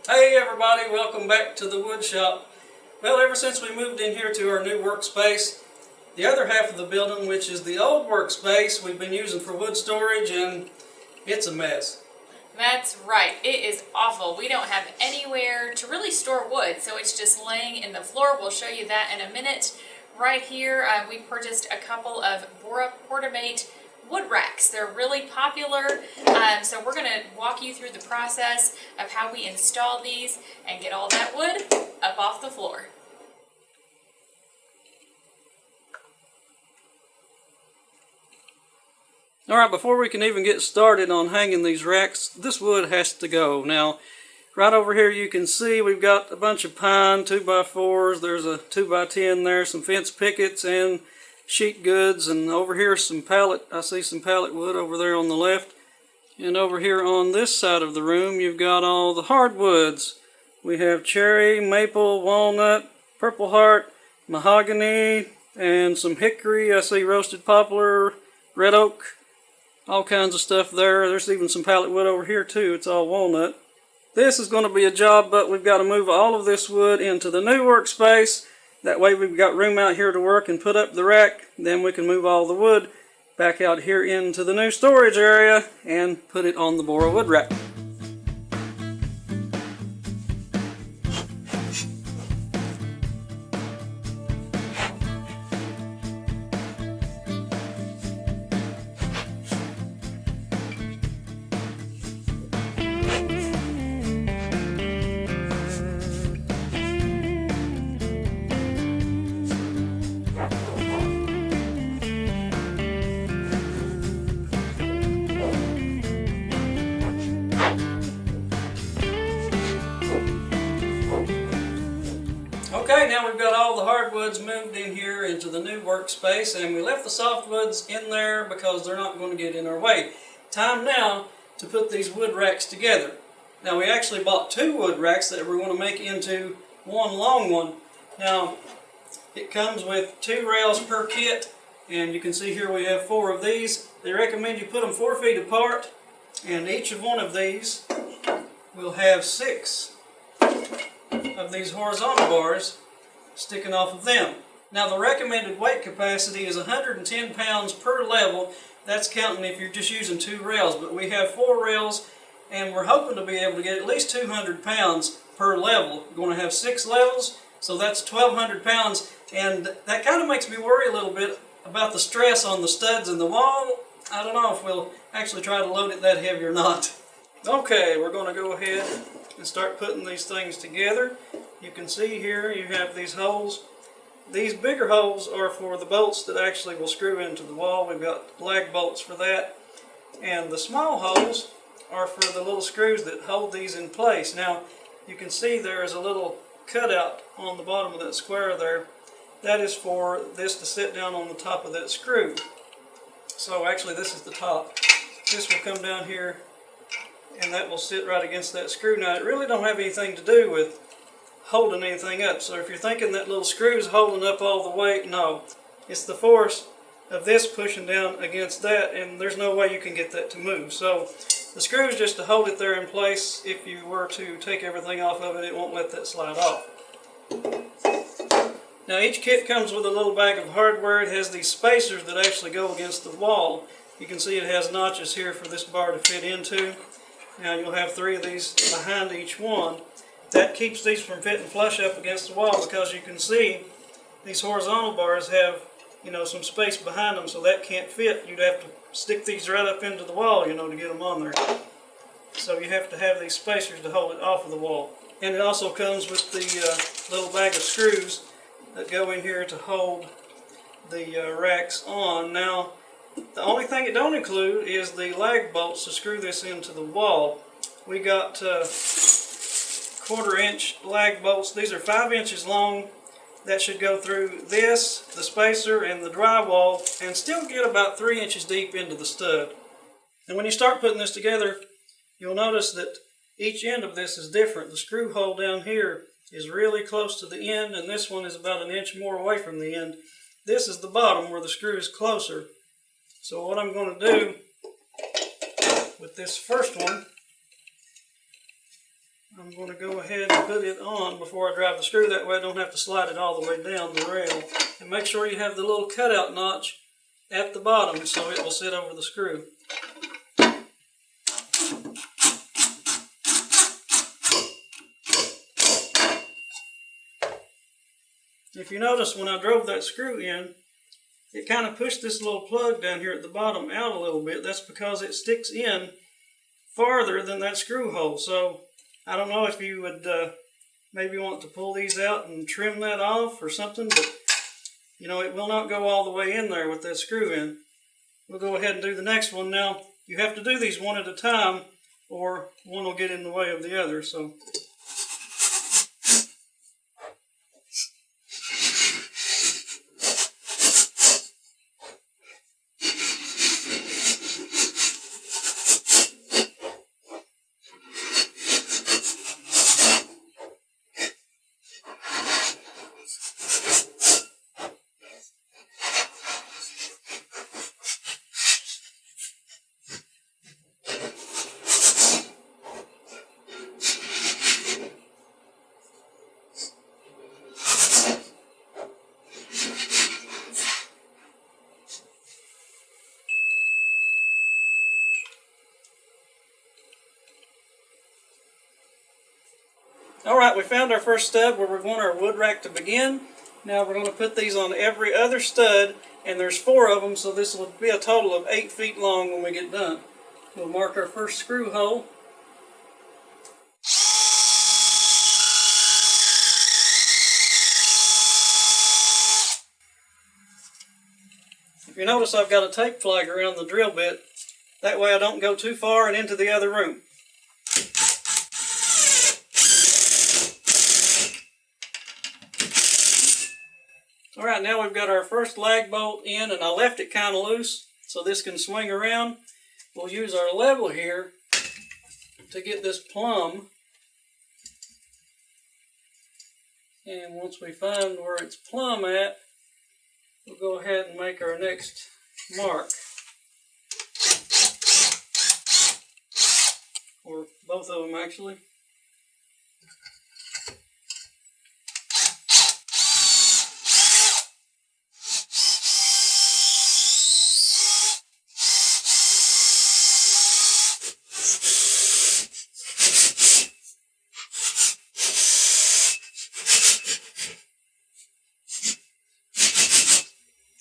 Hey everybody, welcome back to the Woodshop. Well, ever since we moved in here to our new workspace, the other half of the building, which is the old workspace, we've been using for wood storage, and it's a mess. That's right, it is awful. We don't have anywhere to really store wood, so it's just laying in the floor. We'll show you that in a minute. Right here, we purchased a couple of Bora Portamate Wood Racks. They're really popular, so we're going to walk you through the process of how we install these and get all that wood up off the floor. Alright, before we can even get started on hanging these racks, this wood has to go. Now, right over here you can see we've got a bunch of pine 2x4s, there's a 2x10 there, some fence pickets and sheet goods, and over here some pallet, I see some pallet wood over there on the left. And over here on this side of the room you've got all the hardwoods. We have cherry, maple, walnut, purple heart, mahogany, and some hickory. I see roasted poplar, red oak, all kinds of stuff there. There's even some pallet wood over here too, it's all walnut. This is going to be a job, but we've got to move all of this wood into the new workspace. That way we've got room out here to work and put up the rack. Then we can move all the wood back out here into the new storage area and put it on the Bora wood rack. Okay, now we've got all the hardwoods moved in here into the new workspace, and we left the softwoods in there because they're not going to get in our way. Time now to put these wood racks together. Now we actually bought two wood racks that we want to make into one long one. Now it comes with 2 rails per kit, and you can see here we have 4 of these. They recommend you put them 4 feet apart, and each of one of these will have 6 of these horizontal bars sticking off of them. Now the recommended weight capacity is 110 pounds per level. That's counting if you're just using 2 rails, but we have 4 rails and we're hoping to be able to get at least 200 pounds per level. We're going to have 6 levels, so that's 1,200 pounds, and that kind of makes me worry a little bit about the stress on the studs in the wall. I don't know if we'll actually try to load it that heavy or not. Okay, we're going to go ahead and start putting these things together. You can see here you have these holes. These bigger holes are for the bolts that actually will screw into the wall. We've got lag bolts for that. And the small holes are for the little screws that hold these in place. Now you can see there is a little cutout on the bottom of that square there. That is for this to sit down on the top of that screw. So actually this is the top. This will come down here and that will sit right against that screw. Now it really don't have anything to do with holding anything up. So if you're thinking that little screw is holding up all the weight, no. It's the force of this pushing down against that, and there's no way you can get that to move. So the screw is just to hold it there in place. If you were to take everything off of it, it won't let that slide off. Now each kit comes with a little bag of hardware. It has these spacers that actually go against the wall. You can see it has notches here for this bar to fit into. Now you'll have 3 of these behind each one. That keeps these from fitting flush up against the wall, because you can see these horizontal bars have, some space behind them, so that can't fit. You'd have to stick these right up into the wall, to get them on there. So you have to have these spacers to hold it off of the wall. And it also comes with the little bag of screws that go in here to hold the racks on. Now, the only thing it don't include is the lag bolts to screw this into the wall. We got 1/4 inch lag bolts. These are 5 inches long. That should go through this, the spacer, and the drywall, and still get about 3 inches deep into the stud. And when you start putting this together, you'll notice that each end of this is different. The screw hole down here is really close to the end, and this one is about 1 inch more away from the end. This is the bottom where the screw is closer. So what I'm going to do with this first one, I'm going to go ahead and put it on before I drive the screw. That way I don't have to slide it all the way down the rail. And make sure you have the little cutout notch at the bottom so it will sit over the screw. If you notice, when I drove that screw in, it kind of pushed this little plug down here at the bottom out a little bit. That's because it sticks in farther than that screw hole. So I don't know if you would maybe want to pull these out and trim that off or something, but you know, it will not go all the way in there with that screw in. We'll go ahead and do the next one. Now, you have to do these one at a time or one will get in the way of the other. So alright, we found our first stud where we want our wood rack to begin. Now we're going to put these on every other stud, and there's 4 of them, so this will be a total of 8 feet long when we get done. We'll mark our first screw hole. If you notice, I've got a tape flag around the drill bit. That way I don't go too far and into the other room. Alright, now we've got our first lag bolt in, and I left it kind of loose so this can swing around. We'll use our level here to get this plumb. And once we find where it's plumb at, we'll go ahead and make our next mark. Or both of them actually.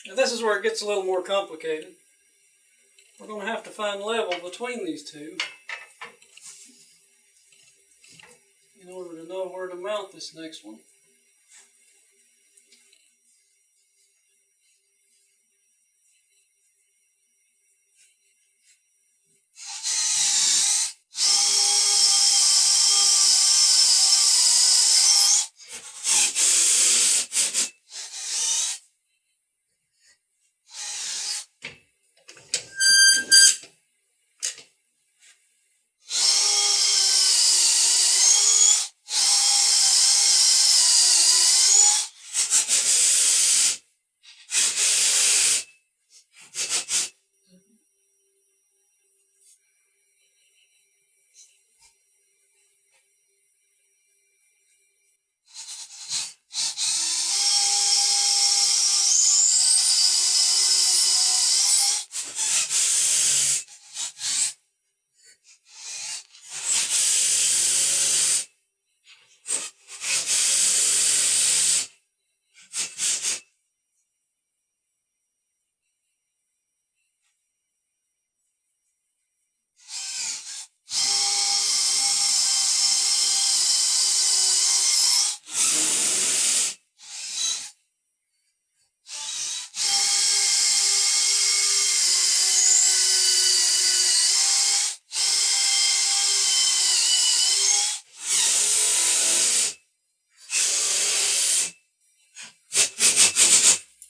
Now this is where it gets a little more complicated. We're going to have to find level between these two in order to know where to mount this next one.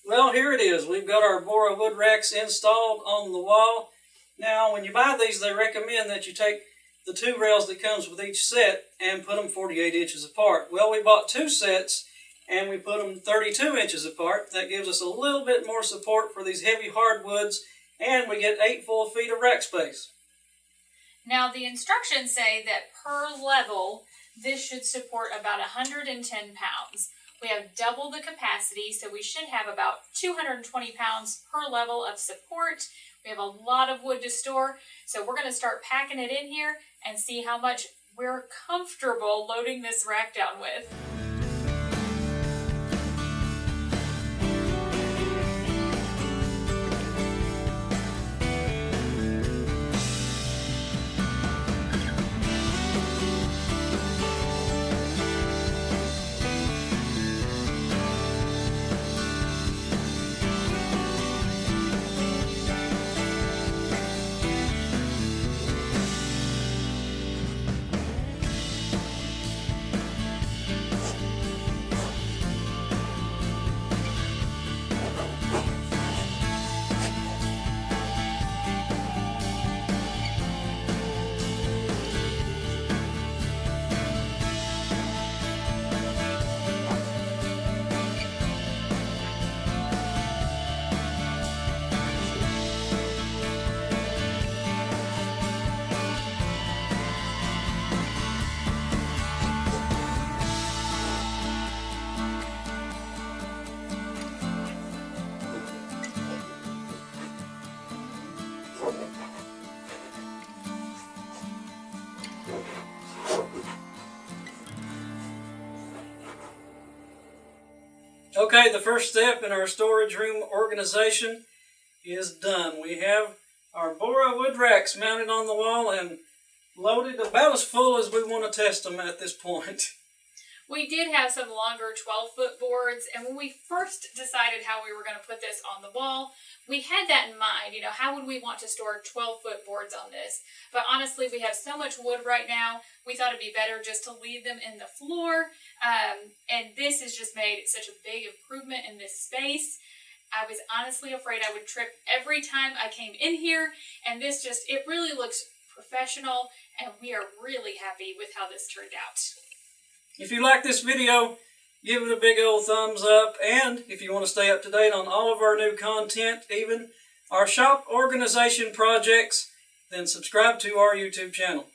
Well, here it is. We've got our Bora wood racks installed on the wall. Now, when you buy these, they recommend that you take the 2 rails that comes with each set and put them 48 inches apart. Well, we bought 2 sets and we put them 32 inches apart. That gives us a little bit more support for these heavy hardwoods, and we get 8 full feet of rack space. Now the instructions say that per level this should support about 110 pounds. We have double the capacity, so we should have about 220 pounds per level of support. We have a lot of wood to store, so we're going to start packing it in here and see how much we're comfortable loading this rack down with. Okay, the first step in our storage room organization is done. We have our Bora wood racks mounted on the wall and loaded about as full as we want to test them at this point. We did have some longer 12-foot boards, and when we first decided how we were going to put this on the wall, we had that in mind. You know, how would we want to store 12-foot boards on this? But honestly, we have so much wood right now, we thought it'd be better just to leave them in the floor. And this has just made such a big improvement in this space. I was honestly afraid I would trip every time I came in here, and this just, it really looks professional, and we are really happy with how this turned out. If you like this video, give it a big old thumbs up, and if you want to stay up to date on all of our new content, even our shop organization projects, then subscribe to our YouTube channel.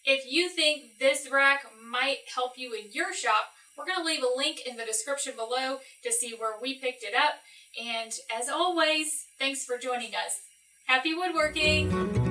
If you think this rack might help you in your shop, we're going to leave a link in the description below to see where we picked it up. And as always, thanks for joining us. Happy woodworking!